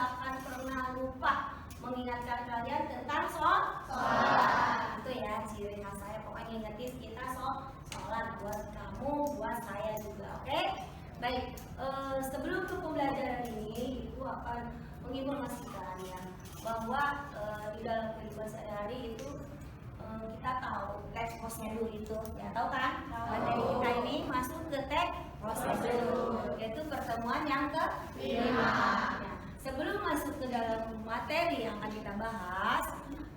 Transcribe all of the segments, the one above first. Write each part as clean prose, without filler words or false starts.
akan pernah lupa mengingatkan kalian tentang sholat. Itu ya ciri khas saya. Pokoknya ingetin kita sholat buat kamu, buat saya juga. Oke? Baik. Sebelum ke pembelajaran ini, Ibu akan menginformasikan ya bahwa di dalam kehidupan sehari-hari itu kita tahu teks prosedur itu, ya tahu kan? Materi kita ini masuk ke teks prosedur, yaitu pertemuan yang ke-5. Ya, sebelum masuk ke dalam materi yang akan kita bahas,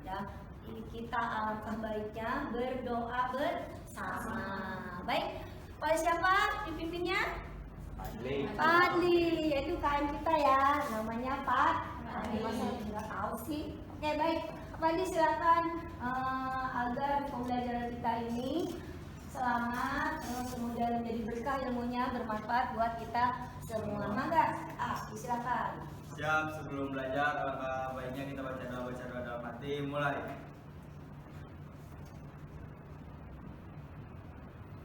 ya, kita alangkah baiknya berdoa bersama. Baik, Pak siapa dipimpinnya? Pak Adli, yaitu KM kita ya, namanya Pak Adli. Masa nggak tahu sih? Oke, baik. Pak Adli silakan agar pembelajaran kita ini selamat, kemudian menjadi berkah ilmunya, bermanfaat buat kita semua. Mangga, silakan. Siap, sebelum belajar alangkah baiknya kita baca doa dalam hati. Mulai.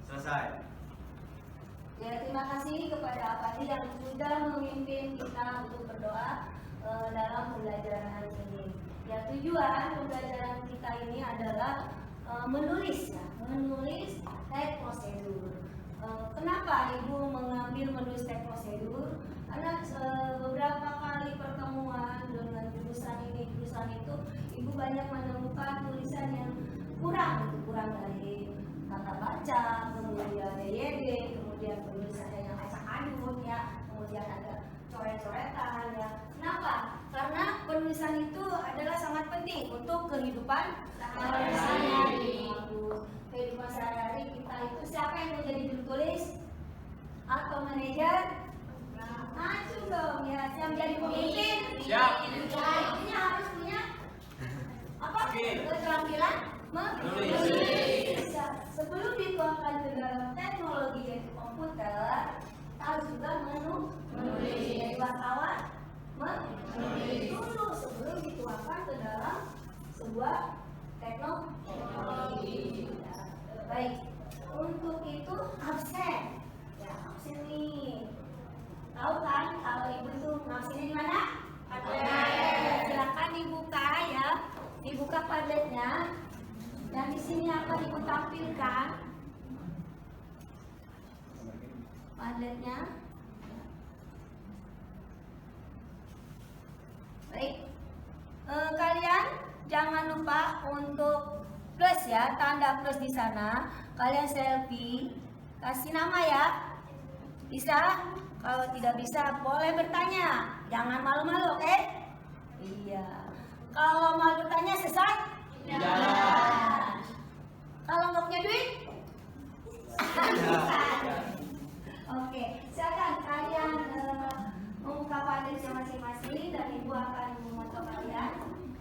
Selesai. Ya, terima kasih kepada Pak Adli yang sudah memimpin kita untuk berdoa dalam pembelajaran hari ini. Ya, tujuan pembelajaran kita ini adalah menulis teks prosedur. Kenapa Ibu mengambil menulis teks prosedur? Karena beberapa kali pertemuan dengan jurusan ini, jurusan itu, Ibu banyak menemukan tulisan yang kurang dari kata baca, kemudian DYD, kemudian penulisannya yang acak adut ya, kemudian ada coret-coretan ya. Kenapa? Karena penulisan itu adalah sangat penting untuk kehidupan sehari-hari. Kehidupan sehari-hari kita itu siapa yang menjadi juru tulis atau manajer? Maju dong ya, siapa menjadi pemimpin? Siap. Ya, intinya harus punya apa? Keterampilan menulis. Sebelum dituangkan ke dalam teknologi yaitu komputer, harus juga menulis. Jadi wartawan menulis dulu sebelum dituangkan ke dalam sebuah teknologi. Baik, untuk itu absen. Ya, absen nih. Tahu kan kalau Ibu tuh absennya di mana? Padlet. Silakan dibuka ya. Dibuka padletnya. Dan di sini akan Ibu tampilkan padletnya. Baik, kalian jangan lupa untuk plus ya, tanda plus di sana. Kalian selfie, kasih nama ya. Bisa? Kalau tidak bisa, boleh bertanya. Jangan malu-malu, oke? Iya. Kalau mau bertanya sesat? Jangan. Kalau nggak punya duit? Oke, silakan kalian membuka padletnya masing-masing dan Ibu akan memotong kalian.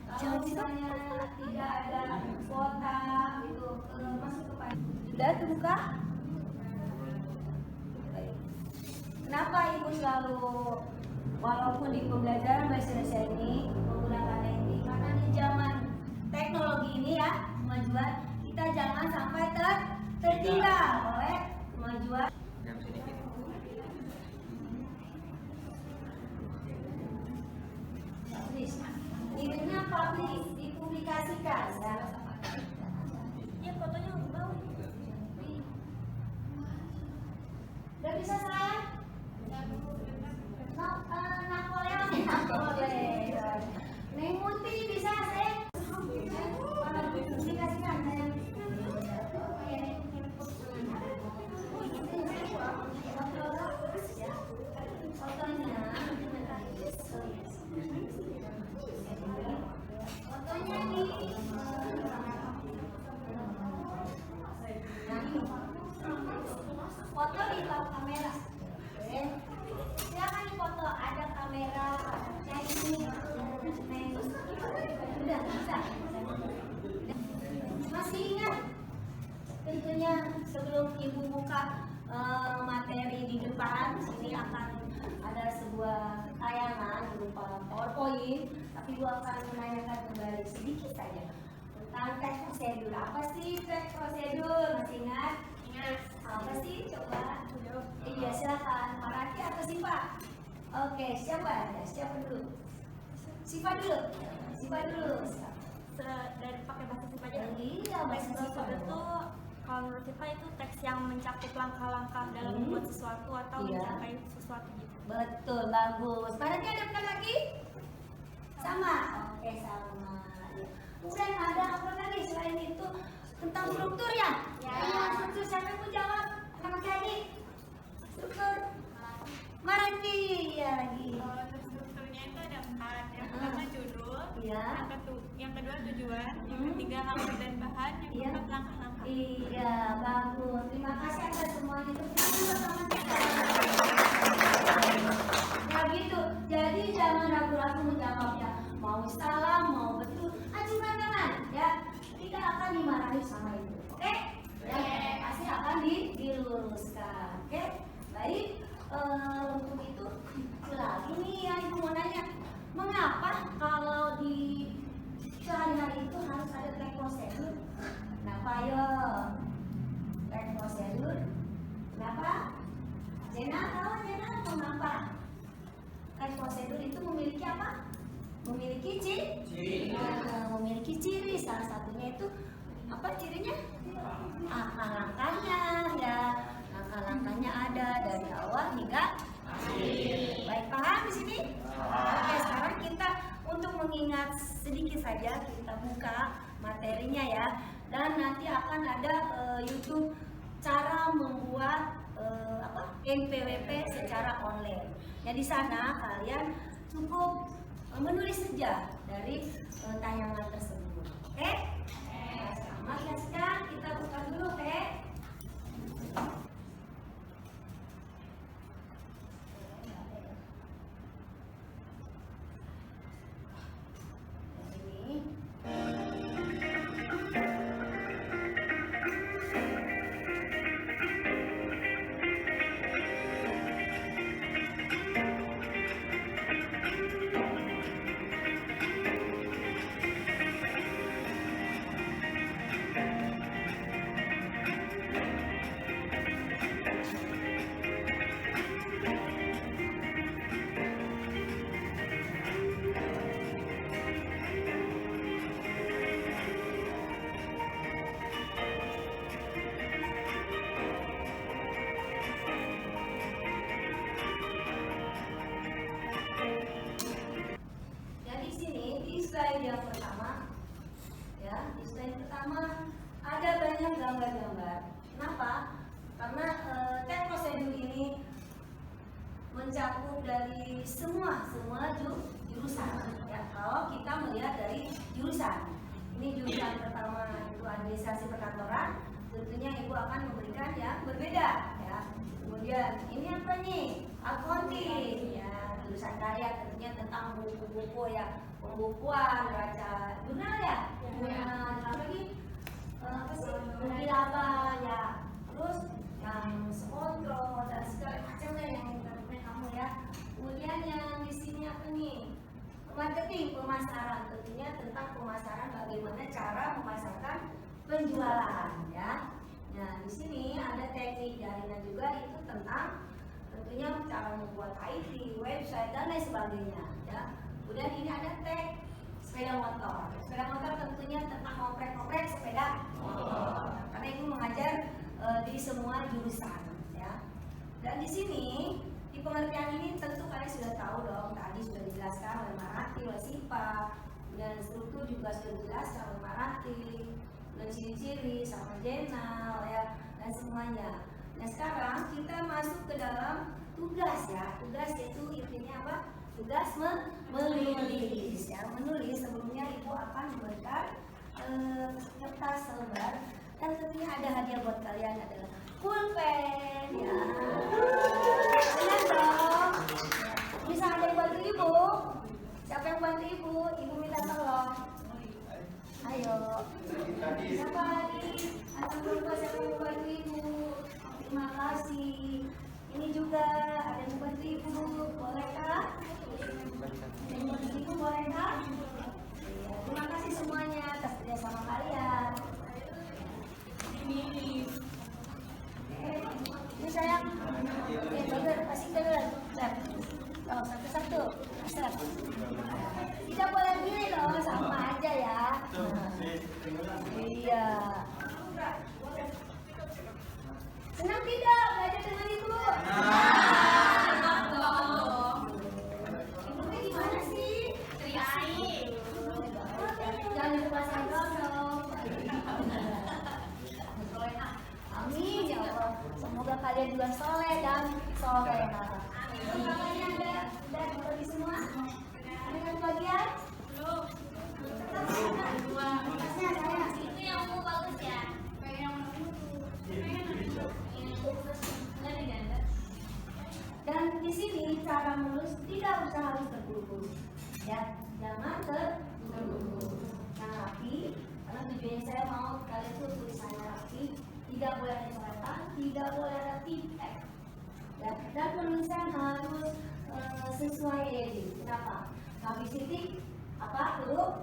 Kalau misalnya tidak ada kuota itu masuk ke padlet. Sudah terbuka? Baik. Kenapa Ibu selalu walaupun di pembelajaran bahasa Indonesia ini menggunakan NT? Karena di zaman teknologi ini ya, kemajuan kita jangan sampai tertinggal oleh kemajuan. Intinya publish, dipublikasikan ya. Ya fotonya udah bau. Udah bisa saya? Napoleon. Neng Muti bisa saya? Publikasikan saya. Fotonya nih. Foto di bawah kamera. Oke. Silakan foto, ada kamera, ada ini. Udah bisa. Masih ingat? Tentunya sebelum Ibu buka materi di depan, sini akan ada sebuah tayangan berupa PowerPoint, tapi Ibu akan menanyakan kembali sedikit saja tentang teks prosedur. Apa sih teks prosedur? Masih ingat? Ingat. Apa sih? Coba. Iya, silakan. Pak Raki atau Siva? Oke, siapa? Siapa dulu? Siva dulu. Siva dulu. Dari pakai bahasa Siva aja. Iya, bahasa Siva itu kalau menurut Siva itu teks yang mencakup langkah-langkah dalam membuat sesuatu atau mencapai sesuatu gitu. Betul, bagus. Berarti ada bukan lagi? Sama? Oke, sama. Ya. Kemudian ada apa lagi selain itu tentang struktur ya? Iya, struktur. Siapa yang mau jawab? Anak adik. Struktur. Marati ya lagi. Kalau strukturnya itu ada 4. Yang pertama judul, Iya. yang kedua tujuan, yang ketiga alur dan bahan, yang keempat langkah-langkah. Iya, bagus. Terima kasih atas semuanya. Tepuk tangan dulu sama kita. Ya gitu. Jadi jangan ragu-ragu menjawabnya. Mau salah, mau betul, ajukan tangan. Ya, tidak akan dimarahi sama itu. Oke? Ya, pasti akan diluruskan. Oke? Baik. Untuk itu lagi nih yang ibu mau nanya. Mengapa kalau di sehari-hari itu harus ada track prosedur? Kenapa yo? Track prosedur? Kenapa? Jena tahu Jena mengapa? Track prosedur itu memiliki apa? Memiliki ciri. Memiliki ciri. Salah satunya itu apa cirinya? Langkah-langkahnya ya. Langkah-langkahnya ada dari awal hingga akhir. Baik, paham di sini? Oke, sekarang kita untuk mengingat sedikit saja kita buka materinya ya. Dan nanti akan ada YouTube cara membuat NPWP secara online. Ya di sana kalian cukup menulis saja dari tayangan tersebut. Oke? Sama ya sekarang kita buka dulu, oke? slide yang pertama, ya, di slide pertama ada banyak gambar-gambar. Kenapa? Karena tes prosedur ini mencakup dari semua jurusan. Ya, kalau kita melihat dari jurusan, ini jurusan pertama itu administrasi perkantoran, tentunya ibu akan memberikan yang berbeda. Ya. Kemudian ini apa nih? Accounting, ya, jurusan karya tentunya tentang buku-buku ya, pembukuan, baca jurnal ya, jurnal lagi apa sih? Pengilapan ya, terus yang kontrol dan segala macamnya yang kamu ya. Kemudian yang di sini apa nih? Marketing, pemasaran, tentunya tentang pemasaran, bagaimana cara memasarkan penjualan ya. Nah di sini ada teknik jaringan juga, itu tentang tentunya cara membuat IT, website dan lain sebagainya ya. Kemudian ini ada tek sepeda motor. Sepeda motor tentunya tentang oprek-oprek sepeda motor. Karena ibu mengajar di semua jurusan ya. Dan di sini di pengertian ini tentu kalian sudah tahu dong, tadi sudah dijelaskan oleh Marati, oleh Siva, dan struktur juga sudah dijelaskan oleh Marati, dan ciri-ciri sama jurnal ya, dan semuanya. Nah sekarang kita masuk ke dalam tugas ya. Tugas itu intinya apa? Tugas menulis ya. Menulis sebelumnya ibu akan memberikan kertas selembar, dan tentunya ada hadiah buat kalian, adalah pulpen ya. Benar dong. Bisa ada yang bantu ibu? Siapa yang bantu ibu? Ibu minta tolong. Ayo. Siapa lagi? Anak lupa siapa yang bantu ibu? Terima kasih. Ini juga ada yang bantu ibu. Bolehkah? Yang bantu ibu bolehkah? Ya, terima kasih semuanya atas kerjasama kalian. Ini sayang. Bagus, kasih ke dalam. Oh, satu-satu. Set. Tidak boleh gini loh, sama aja ya. Iya. Senang tidak belajar dengan ibu? Ibunya gimana sih? Jangan lupa sendok dong. Amin ya Allah. Semoga kalian juga soleh dan soleha. Kalian udah bagi semua? Ada yang bagian? Belum. Kertasnya saya. Itu yang mau bagus ya. Dan di sini cara menulis tidak usah harus terburu-buru, ya, jangan terburu-buru. Nah, rapi, karena tujuannya saya mau kalian tuh tulisannya rapi, tidak boleh ada coretan, tidak boleh ada titik, ya. Dan penulisan harus sesuai ED. Kenapa? Habis titik apa huruf?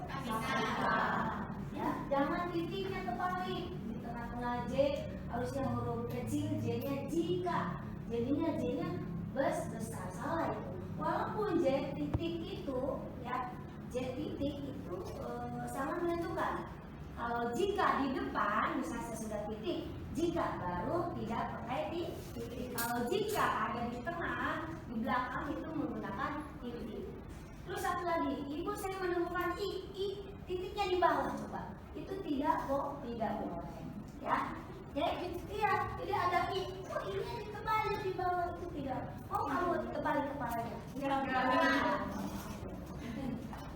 Ya, jangan titiknya terbalik. Di tengah-tengah J harusnya huruf kecil, J-nya jika, jadinya J-nya besar, salah itu. Walaupun J titik itu, ya, J titik itu sangat menentukan. Kalau jika di depan, misalnya saya sudah titik, jika baru tidak pakai titik. Kalau jika ada di tengah, di belakang itu menggunakan titik. Terus satu lagi, ibu saya menemukan i titiknya di bawah, coba. Itu tidak boleh, ya. Jadi iya, tidak ada i. Oh, ini diterbalik di bawah, itu tidak. Oh, kamu terbalik kepalanya.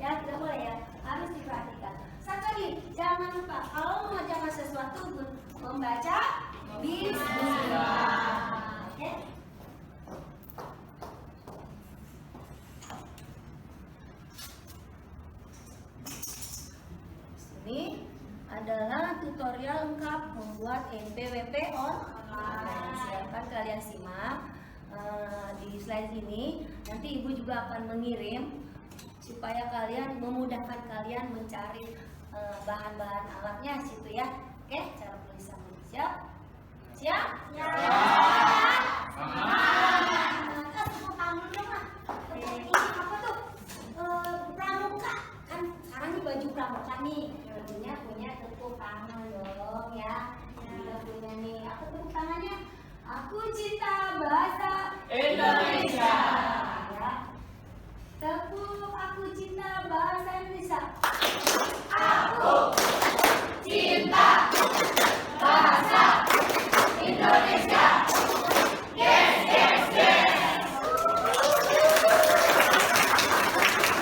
Ya, tidak boleh ya. Harus diperhatikan. Satu lagi, jangan lupa kalau mengajarkan sesuatu membaca bismillah. Oke? Ini adalah tutorial lengkap membuat NPWP online. Silakan kalian simak di slide ini. Nanti ibu juga akan mengirim supaya kalian memudahkan kalian mencari bahan-bahan alatnya situ ya. Oke, cara tulisan siap? Siap? Ya. Tepuk tangan dong, Mak. Ini apa tuh? Pramuka. Kan sekarang ini baju pramuka nih. Punya tepuk tangan dong ya. Kita punya nih. Apa tepuk tangannya? Aku cinta bahasa Indonesia. Ya. Tepuk aku cinta bahasa Indonesia. Aku cinta bahasa Indonesia. Yes, yes, yes.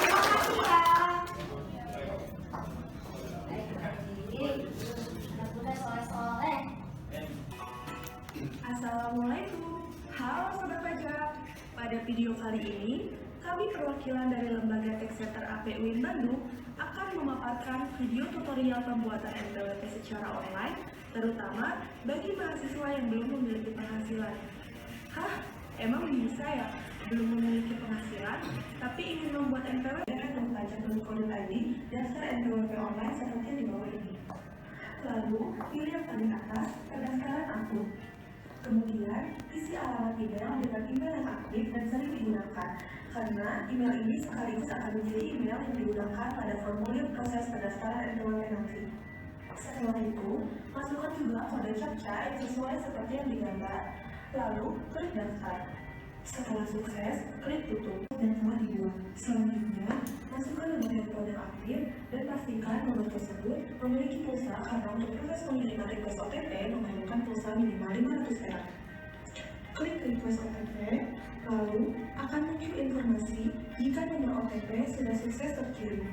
Terima kasih ya. Baik, mudah-mudahan soleh-soleh. Assalamualaikum. Halo Sobat Pelajar. Pada video kali ini, kami perwakilan dari Lembaga Tech Center APUIN Bandung akan memaparkan video tutorial pembuatan NPWP secara online, terutama bagi mahasiswa yang belum memiliki penghasilan. Hah? Emang bisa ya? Belum memiliki penghasilan, tapi ingin membuat NPWP dan belajar.co.id daftar NPWP online seperti di bawah ini. Lalu, pilih yang paling atas, pendaftaran akun. Kemudian, isi alamat email dengan email yang aktif dan sering digunakan, karena email ini sekaligus akan menjadi email yang digunakan pada formulir proses pendaftaran NPWP nanti. Setelah itu, masukkan juga kode CAPTCHA yang sesuai seperti yang digambar, lalu klik daftar. Setelah sukses, klik tutup dan telah dibuat. Selanjutnya, masukkan nomor handphone yang aktif dan pastikan nomor tersebut memiliki pulsa karena untuk proses pengiriman request OTP memerlukan pulsa minimal 500 perak. Klik request OTP, lalu akan muncul informasi jika nomor OTP sudah sukses terkirim.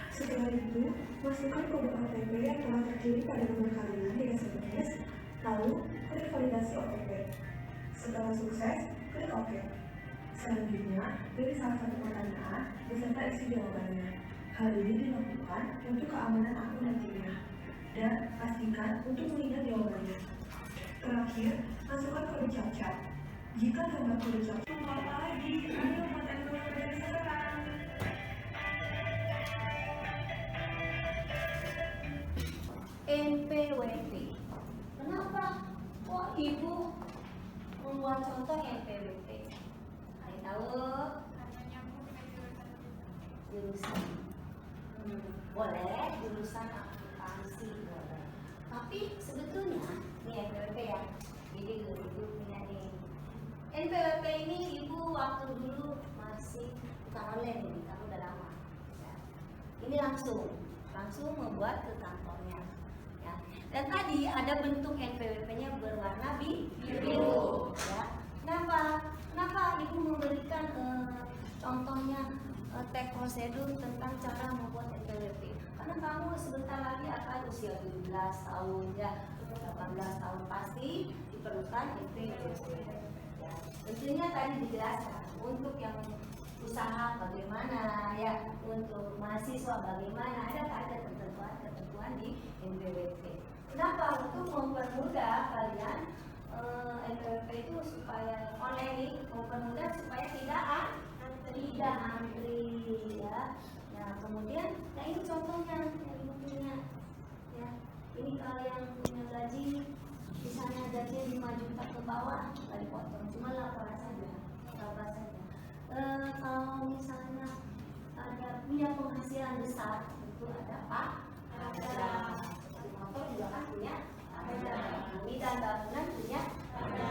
Setelah itu, masukkan kode OTP yang telah terkirim pada nomor kalian di SMS, lalu klik validasi OTP. Setelah sukses, klik OK. Selanjutnya, pilih salah satu pertanyaan beserta isi jawabannya. Hal ini dilakukan untuk keamanan akun nantinya. Dan pastikan untuk mengingat jawabannya. Terakhir, masukkan kode CAPTCHA. Jika gambar kode CAPTCHA, tunggu apa lagi? Ayo buat NPWP dari sekarang. NPWP. Kenapa? Kok ibu membuat contoh NPWP? Kalian tahu? jurusan. Boleh jurusan akuntansi boleh. Tapi sebetulnya nih NPWP ya. Jadi ibu punya nih. NPWP ini ibu waktu dulu masih bukan online ini, kamu udah lama. Ya. Ini langsung membuat ke kantornya. Ya. Dan tadi ada bentuk NPWP-nya berwarna biru. Ya. Kenapa ibu memberikan contohnya teks prosedur tentang cara membuat NPWP? Karena kamu sebentar lagi akan usia 17 tahun ya, 18 tahun pasti diperlukan NPWP. Ya. Tentunya tadi dijelaskan untuk yang usaha bagaimana ya, untuk mahasiswa bagaimana, ada ketentuan di NPWP. Kenapa? Untuk mempermudah kalian NPWP itu supaya online ini mempermudah supaya tidak antri ya. Nah kemudian, nah ini contohnya yang ibu punya ya. Ini kalau yang punya gaji misalnya gaji 5 juta ke bawah nggak dipotong, cuma laporan saja. Kalau misalnya ada punya penghasilan besar itu ada pak, ada motor juga kan punya, ada kami dan bangunan punya, ada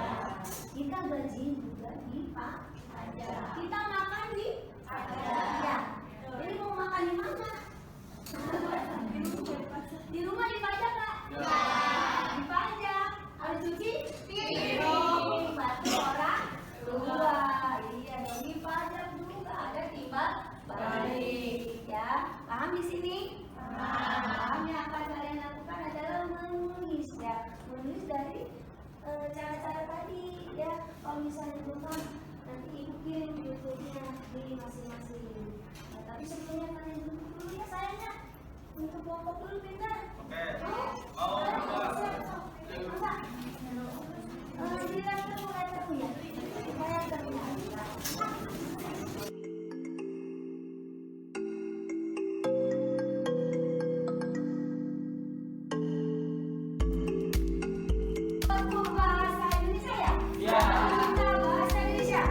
kita gaji juga di pak, ada kita makan di, ada ya. Jadi mau makan di mana? Di rumah dipajak nggak? Dipajak. Harus cuci piring, bantu orang tua. Iya dong, dipajak juga ada timbal balik ya. Paham di sini? Paham. Yang akan kalian lakukan adalah menulis ya, menulis dari cara-cara tadi ya. Kalau misalnya belum nanti ibu kirim YouTube-nya di masing-masing. Nah, tapi sebelumnya kalian dulu ya sayangnya untuk kelompok dulu pintar. Oke. Bahasa Indonesia ya? Iya. Kita bahasa Indonesia.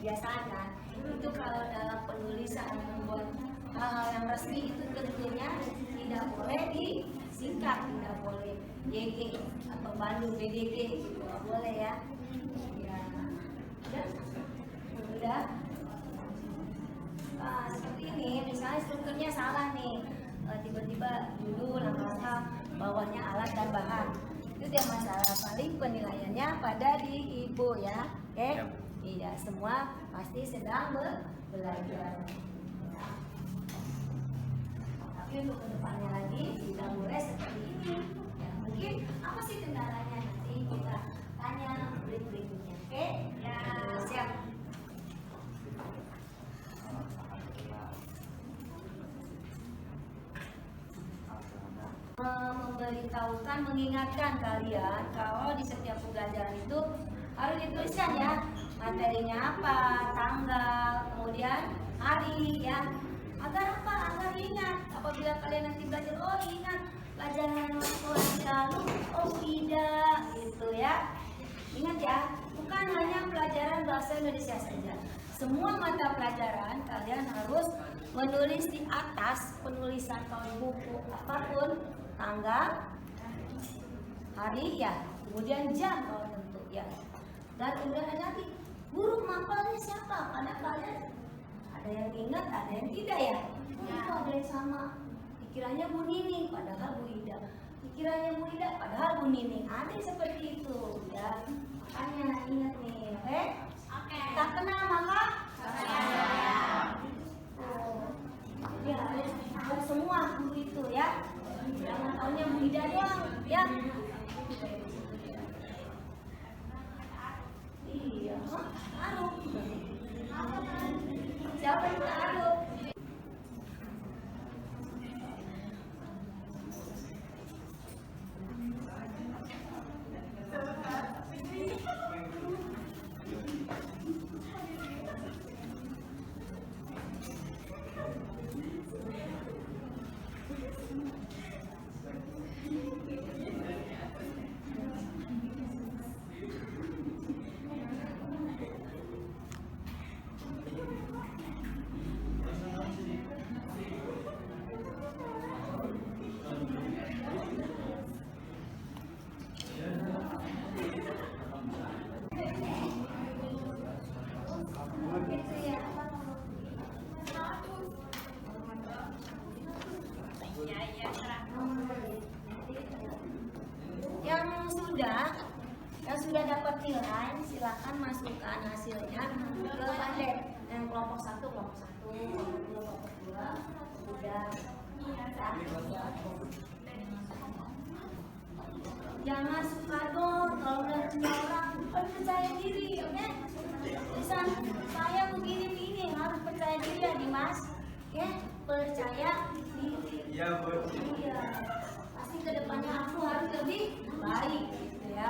kebiasaan kan. Itu kalau dalam penulisan membuat hal-hal yang resmi itu tentunya tidak boleh disingkat, tidak boleh YG atau Bandung BDG gitu, nggak boleh ya. Ya, udah. Nah, seperti ini, misalnya strukturnya salah nih, tiba-tiba dulu langkah bawahnya alat dan bahan. Itu dia masalah, paling penilaiannya pada di ibu ya, oke? Iya, semua pasti sedang belajar. Tapi untuk kedepannya lagi tidak boleh seperti ini. Ya, mungkin apa sih kendalanya nanti kita tanya berikutnya, oke? Ya, siap. Memberitahukan, mengingatkan kalian kalau di setiap pembelajaran itu harus dituliskan ya materinya apa, tanggal, kemudian hari ya, agar apa? Agar ingat apabila kalian nanti belajar, oh ingat pelajaran waktu hari lalu, oh tidak gitu ya. Ingat ya, bukan hanya pelajaran bahasa Indonesia saja, semua mata pelajaran kalian harus menulis di atas penulisan kalau buku apapun, tanggal, hari ya, kemudian jam kalau tentu ya. Dan kemudian ada lagi guru mapelnya siapa? Karena kalian ada yang ingat, ada yang tidak ya. Itu ada yang sama. Pikirannya Bu Nining, padahal Bu Ida. Pikirannya Bu Ida, padahal Bu Nining. Ada yang seperti itu ya. Makanya ingat nih, oke? Oke. Tak kenal maka ya, buat semua guru itu ya. Jangan tahunya Bu Ida doang ya. Iya, Aruk. Siapa yang Aruk? Yang sudah dapat nilai, silakan masukkan hasilnya ke pandet. Yang kelompok 1, kelompok 2, sudah. Jangan suka dong kalau udah punya orang, percaya diri, oke? Misal saya begini harus percaya diri ya Dimas, oke? Percaya diri. Iya, Bu. Iya. Pasti kedepannya aku harus lebih baik, gitu ya.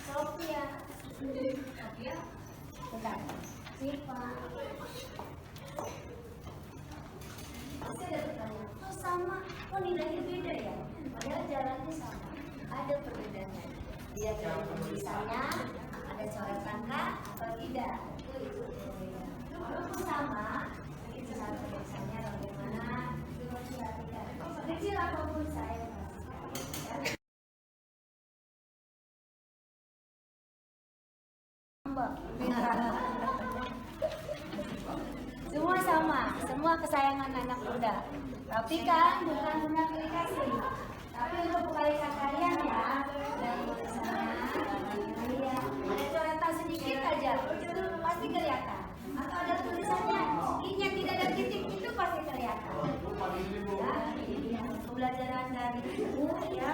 Sophia, bentar. Siva. Saya ada pertanyaan. Oh sama, kok nilainya beda ya? Padahal jalannya sama. Ada perbedaannya. Dia jalan tulisannya, ada coretan kah atau tidak? Itu walaupun sama, itu cara tulisannya bagaimana? Itu perhatikan. Kecil apapun saya perhatikan. Semua sama, semua kesayangan anak muda. Tapi kan bukan guna aplikasi, tapi untuk kebaikan kalian ya. Dan tulisannya, iya, ada coretan sedikit aja, itu pasti kelihatan. Atau ada tulisannya, i-nya tidak ada titik, itu pasti kelihatan. Ya, pembelajaran dari ibu ya.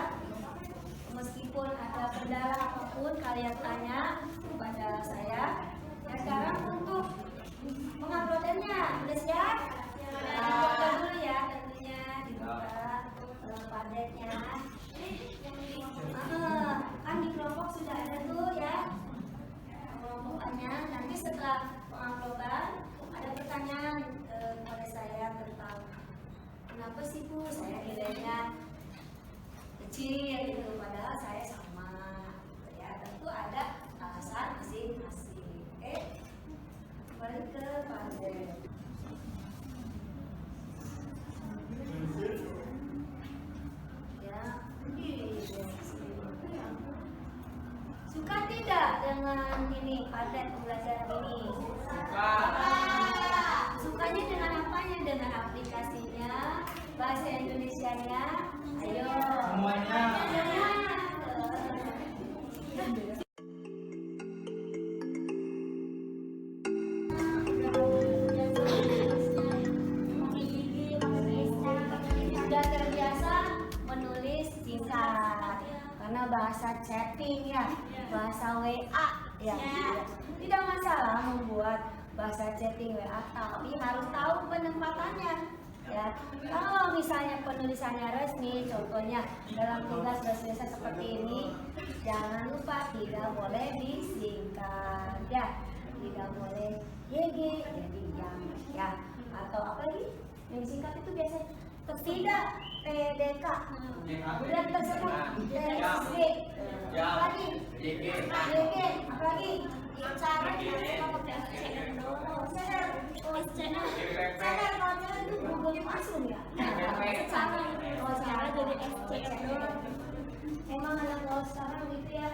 Meskipun ada kendala apapun kalian tanya kepada saya. Ya, sekarang untuk penguploadannya udah siap? Dibuka dulu ya, tentunya dibuka padetnya. Kan di kelompok sudah ada tuh ya kelompokannya. Nanti setelah penguploadan ada pertanyaan kepada saya tentang kenapa sih Bu saya nilainya kecil gitu, padahal saya sama gitu ya. Tentu ada alasan masing-masing. Oke, balik ke Pak. Suka tidak dengan ini Padlet pembelajaran ini? Suka. Sukanya dengan apanya? Dengan aplikasinya, bahasa Indonesianya, ayo. Semuanya. Sudah terbiasa menulis singkat karena bahasa chatting ya, bahasa WA ya. Tidak masalah membuat bahasa chatting WA, tapi harus tahu penempatannya ya. Kalau misalnya penulisannya resmi, contohnya dalam tugas bahasa seperti ini, jangan lupa tidak boleh disingkat ya, tidak boleh YG jadi yang ya, atau apa lagi yang disingkat itu biasanya tidak TDK, udah tersebut TSD, apa lagi YG, apa lagi cara cara kalau itu Google Classroom ya, cara jadi SCM. Emang anak lo sekarang gitu ya.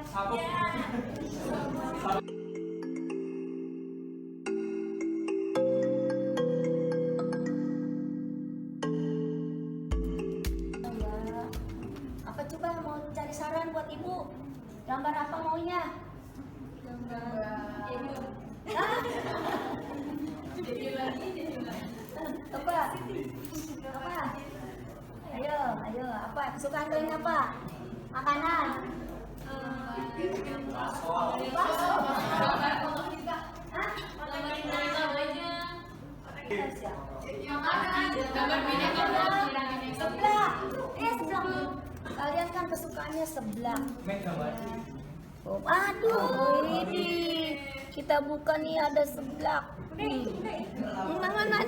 Apa coba mau cari saran buat ibu? Gambar apa maunya? Apa? Ayo, apa? Kesukaan kalian apa? Makanan? Bakso. Hah? Seblak. Seblak. Kalian kan kesukaannya seblak. Oh, aduh, ini kita buka nih ada seblak. Mana?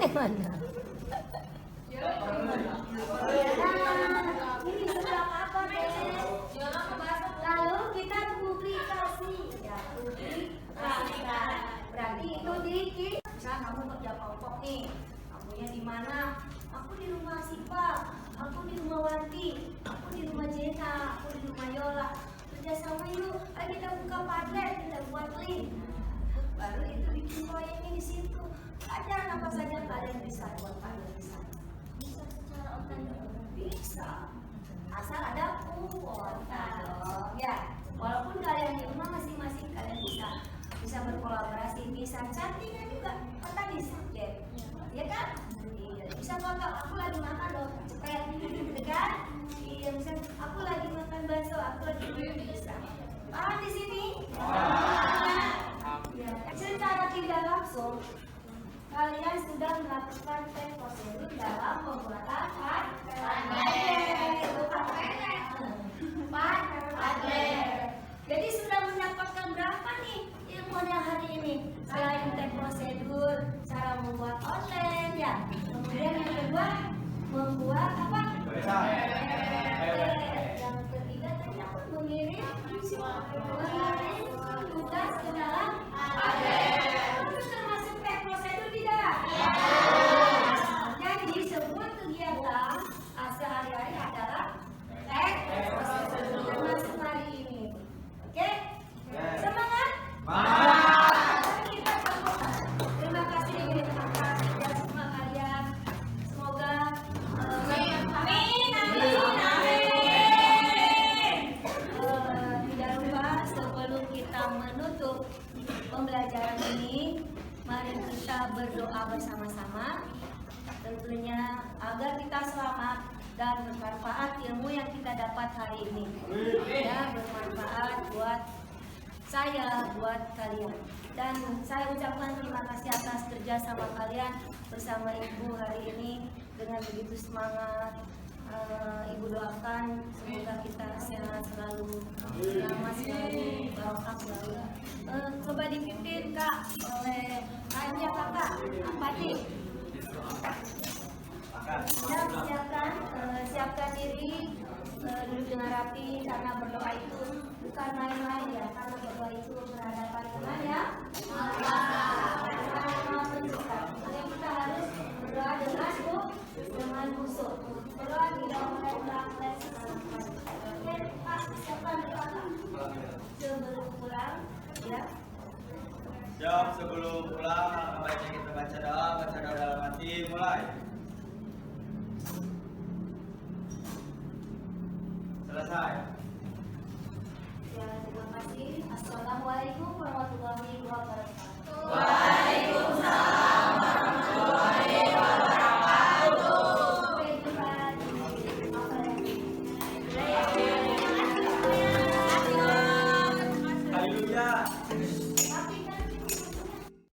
Ini seblak apa deh? Lalu kita publikasi. Ya, publikasi. Berarti itu dikit. Misalnya kamu kerja kelompok nih. Kamunya di mana? Aku di rumah Sipa. Aku di rumah Wanti. Aku di rumah Jena. Aku di rumah Yola. Kerjasama yuk. Ayo kita buka Padlet. Kita buat link. Baru itu bikin proyeknya di situ. Ajaran apa saja kalian bisa buat Padlet di sana. Bisa secara online. Bisa. Asal ada kuota dong. Ya. Walaupun kalian di rumah masing-masing kalian bisa berkolaborasi, bisa chattingan juga. Kan tadi subjek. Ya kan? Iya. Bisa foto. Aku lagi makan loh. Cepet. Gitu kan? Iya. Misalnya aku lagi makan bakso. Aku lagi bisa. Paham di sini? Ya. Secara tidak langsung kalian sudah melakukan tes prosedur dalam pembuatan Padlet. Jadi sudah mendapatkan berapa nih ilmunya hari ini? Selain tes prosedur, cara membuat online ya. Kemudian yang kedua membuat apa? Yang ketiga tadi aku mengirim tugas ke dalam Padlet. Itu termasuk tes prosedur tidak? Jadi semua kegiatan sehari-hari adalah tes prosedur termasuk hari ini. Oke? Semangat? Kita terima kasih ya semua kalian. Semoga tidak lupa sebelum kita menutup pembelajaran ini, mari kita berdoa bersama-sama. Tentunya agar kita selamat dan bermanfaat ilmu yang kita dapat hari ini. Ya, bermanfaat buat saya, buat kalian. Dan saya ucapkan terima kasih atas kerja sama kalian bersama Ibu hari ini dengan begitu semangat. Ibu doakan semoga kita sehat selalu, selamat selalu, barokah selalu. Coba dipimpin Kak oleh Raja Kakak, apa nih? Siapkan diri, duduk dengan rapi karena berdoa itu bukan main-main ya, karena berdoa itu berhadapan dengan ya Allah yang Maha Pencipta. Jadi kita harus berdoa dengan khusyuk. Berdoa tidak boleh melanggar sesama. Oke, Pak, siapkan doa sebelum pulang ya. Siap, sebelum pulang, alangkah baiknya kita baca doa dalam hati, mulai. Selesai. Ya, terima kasih. Assalamualaikum warahmatullahi wabarakatuh. Waalaikumsalam.